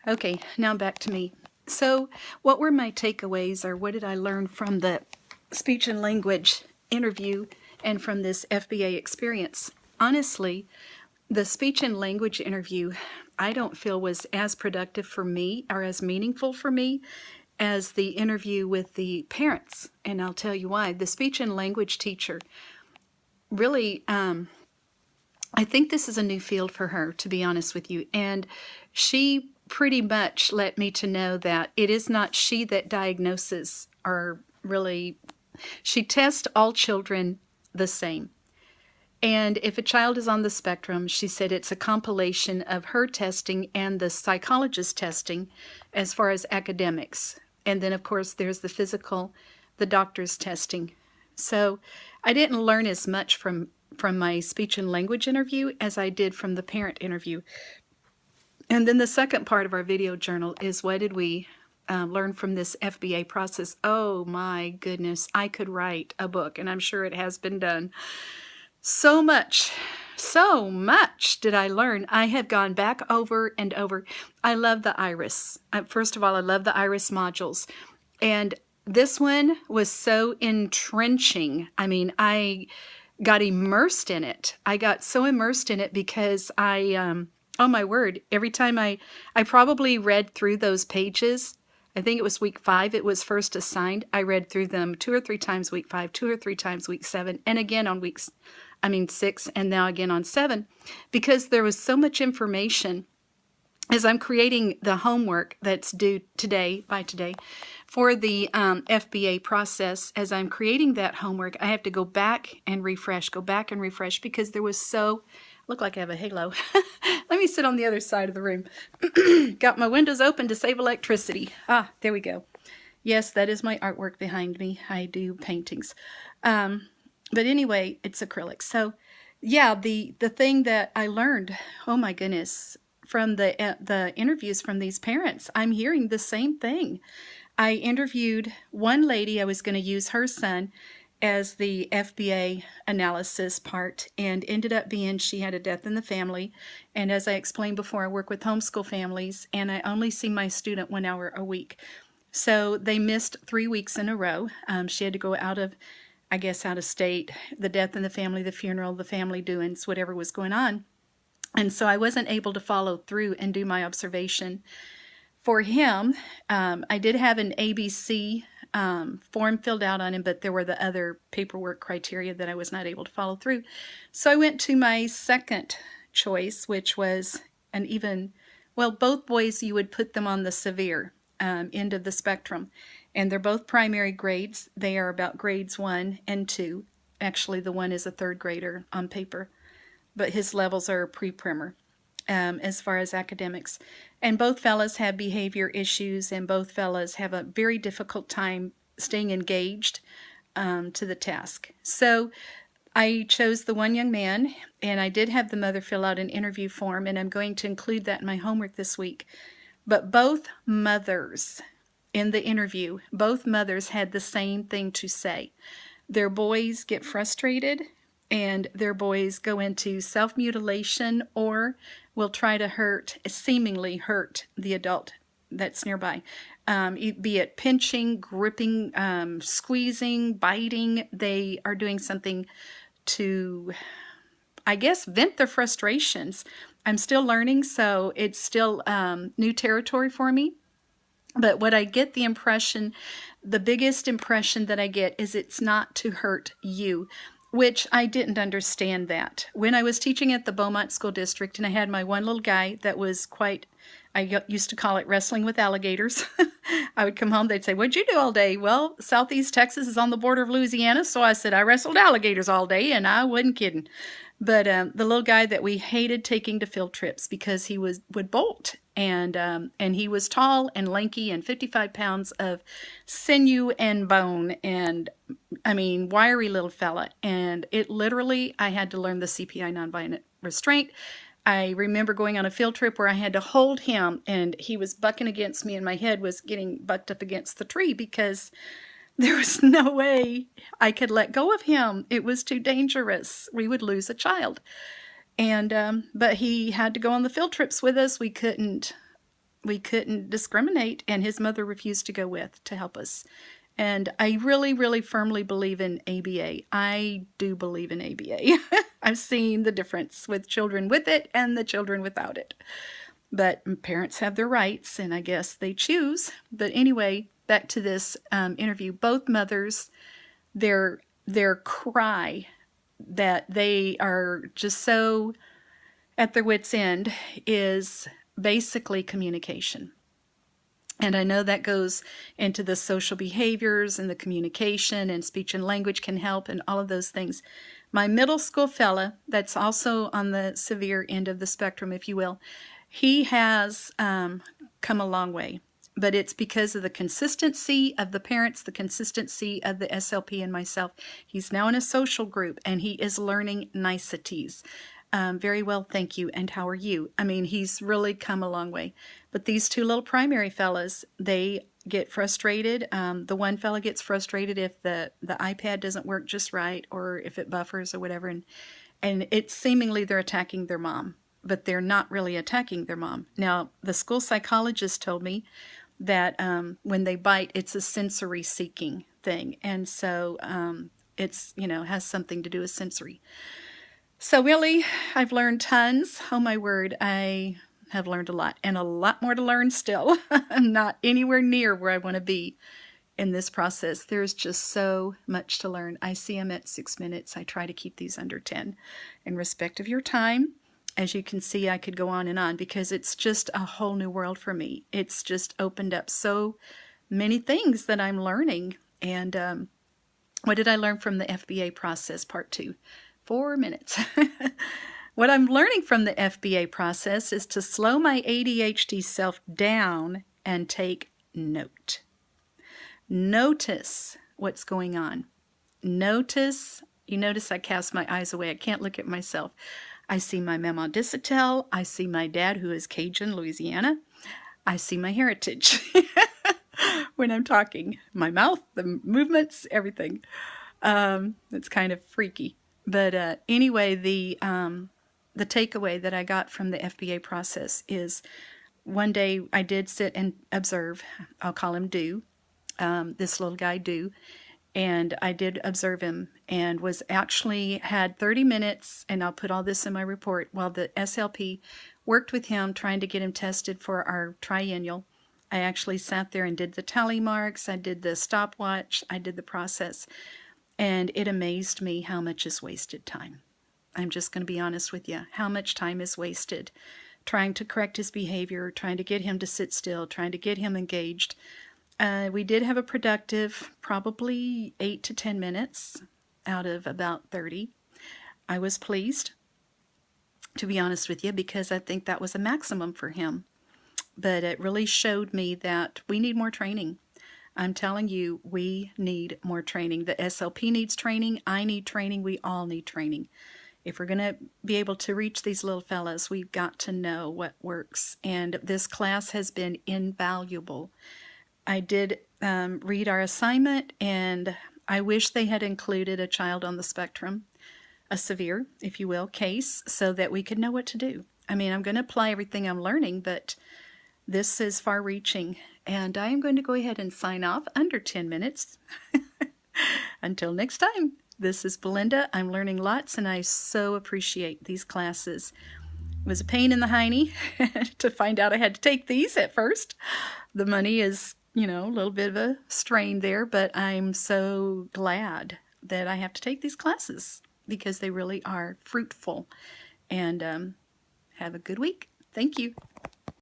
Okay, now back to me. So, what were my takeaways, or what did I learn from the speech and language interview and from this FBA experience? Honestly, the speech and language interview I don't feel was as productive for me or as meaningful for me as the interview with the parents. And I'll tell you why. The speech and language teacher really, I think this is a new field for her, to be honest with you. And she pretty much let me to know that it is not she that diagnoses, or really, she tests all children the same. And if a child is on the spectrum, she said it's a compilation of her testing and the psychologist testing as far as academics. And then, of course, there's the physical, the doctor's testing. So I didn't learn as much from my speech and language interview as I did from the parent interview. And then the second part of our video journal is what did we learn from this FBA process? Oh my goodness, I could write a book, and I'm sure it has been done. So much did I learn. I have gone back over and over. I love the IRIS. First of all, I love the IRIS modules. And this one was so entrenching. I mean, I got immersed in it. I got so immersed in it because oh my word, every time I probably read through those pages. I think it was week 5, it was first assigned. I read through them 2 or 3 times week 5, 2 or 3 times week 7, and again on 6, and now again on 7, because there was so much information. As I'm creating the homework that's due today, for the FBA process, as I'm creating that homework, I have to go back and refresh, because there was so, look like I have a halo. Let me sit on the other side of the room. Got my windows open to save electricity. Ah, there we go. Yes, that is my artwork behind me. I do paintings. But anyway, it's acrylic. So yeah, the thing that I learned, oh my goodness, from the interviews from these parents, I'm hearing the same thing. I interviewed one lady. I was going to use her son as the FBA analysis part, and ended up being she had a death in the family. And as I explained before, I work with homeschool families, and I only see my student 1 hour a week. So they missed 3 weeks in a row. She had to go out of state, the death in the family, the funeral, the family doings, whatever was going on. And so I wasn't able to follow through and do my observation. For him, I did have an ABC form filled out on him, but there were the other paperwork criteria that I was not able to follow through. So I went to my second choice, which was both boys, you would put them on the severe end of the spectrum. And they're both primary grades. They are about grades 1 and 2. Actually, the one is a 3rd grader on paper, but his levels are pre-primer as far as academics. And both fellas have behavior issues, and both fellas have a very difficult time staying engaged to the task. So I chose the one young man, and I did have the mother fill out an interview form, and I'm going to include that in my homework this week. But both mothers in the interview, both mothers had the same thing to say. Their boys get frustrated, and their boys go into self-mutilation or will try to seemingly hurt the adult that's nearby. Be it pinching, gripping, squeezing, biting. They are doing something to, I guess, vent their frustrations. I'm still learning, so it's still new territory for me. But what I get the biggest impression that I get is it's not to hurt you, which I didn't understand that. When I was teaching at the Beaumont School District, and I had my one little guy that was I used to call it wrestling with alligators. I would come home, they'd say, "What'd you do all day?" Well, Southeast Texas is on the border of Louisiana, so I said, "I wrestled alligators all day," and I wasn't kidding. But the little guy that we hated taking to field trips because he would bolt, and he was tall and lanky and 55 pounds of sinew and bone, and I mean, wiry little fella. And it literally, I had to learn the CPI nonviolent restraint. I remember going on a field trip where I had to hold him, and he was bucking against me, and my head was getting bucked up against the tree because there was no way I could let go of him. It was too dangerous. We would lose a child. And but he had to go on the field trips with us. We couldn't We couldn't discriminate, and his mother refused to go with to help us. And I really, really firmly believe in ABA. I do believe in ABA. I've seen the difference with children with it and the children without it. But parents have their rights, and I guess they choose. But anyway, back to this interview. Both mothers, their cry that they are just so at their wits' end is basically communication. And I know that goes into the social behaviors and the communication, and speech and language can help and all of those things. My middle school fella, that's also on the severe end of the spectrum, if you will, he has come a long way. But it's because of the consistency of the parents, the consistency of the SLP and myself. He's now in a social group, and he is learning niceties. Very well, thank you, and how are you? I mean, he's really come a long way. But these two little primary fellas, they get frustrated. The one fella gets frustrated if the iPad doesn't work just right, or if it buffers or whatever, and it's seemingly they're attacking their mom, but they're not really attacking their mom. Now, the school psychologist told me that when they bite, it's a sensory seeking thing, and so it's, has something to do with sensory. So really, I've learned tons. Oh my word, I have learned a lot, and a lot more to learn still. I'm not anywhere near where I want to be in this process. There's just so much to learn. I see them at 6 minutes. I try to keep these under 10. In respect of your time, as you can see, I could go on and on because it's just a whole new world for me. It's just opened up so many things that I'm learning. And what did I learn from the FBA process, part 2? 4 minutes. What I'm learning from the FBA process is to slow my ADHD self down and take note. Notice what's going on. You notice I cast my eyes away. I can't look at myself. I see my Mama Dissatel. I see my dad, who is Cajun, Louisiana. I see my heritage when I'm talking. My mouth, the movements, everything. It's kind of freaky. But anyway, the takeaway that I got from the FBA process is one day I did sit and observe. I'll call him Do, this little guy Do, and I did observe him and was actually had 30 minutes, and I'll put all this in my report, while the SLP worked with him trying to get him tested for our triennial. I actually sat there and did the tally marks, I did the stopwatch, I did the process. And it amazed me how much is wasted time. I'm just going to be honest with you. How much time is wasted trying to correct his behavior, trying to get him to sit still, trying to get him engaged. We did have a productive, probably 8 to 10 minutes out of about 30. I was pleased, to be honest with you, because I think that was a maximum for him. But it really showed me that we need more training. I'm telling you, we need more training. The SLP needs training. I need training. We all need training. If we're going to be able to reach these little fellas, we've got to know what works. And this class has been invaluable. I did read our assignment, and I wish they had included a child on the spectrum, a severe, if you will, case, so that we could know what to do. I mean, I'm going to apply everything I'm learning, but this is far-reaching, and I am going to go ahead and sign off under 10 minutes. Until next time, this is Belinda. I'm learning lots, and I so appreciate these classes. It was a pain in the hiney to find out I had to take these at first. The money is, a little bit of a strain there, but I'm so glad that I have to take these classes because they really are fruitful. And have a good week. Thank you.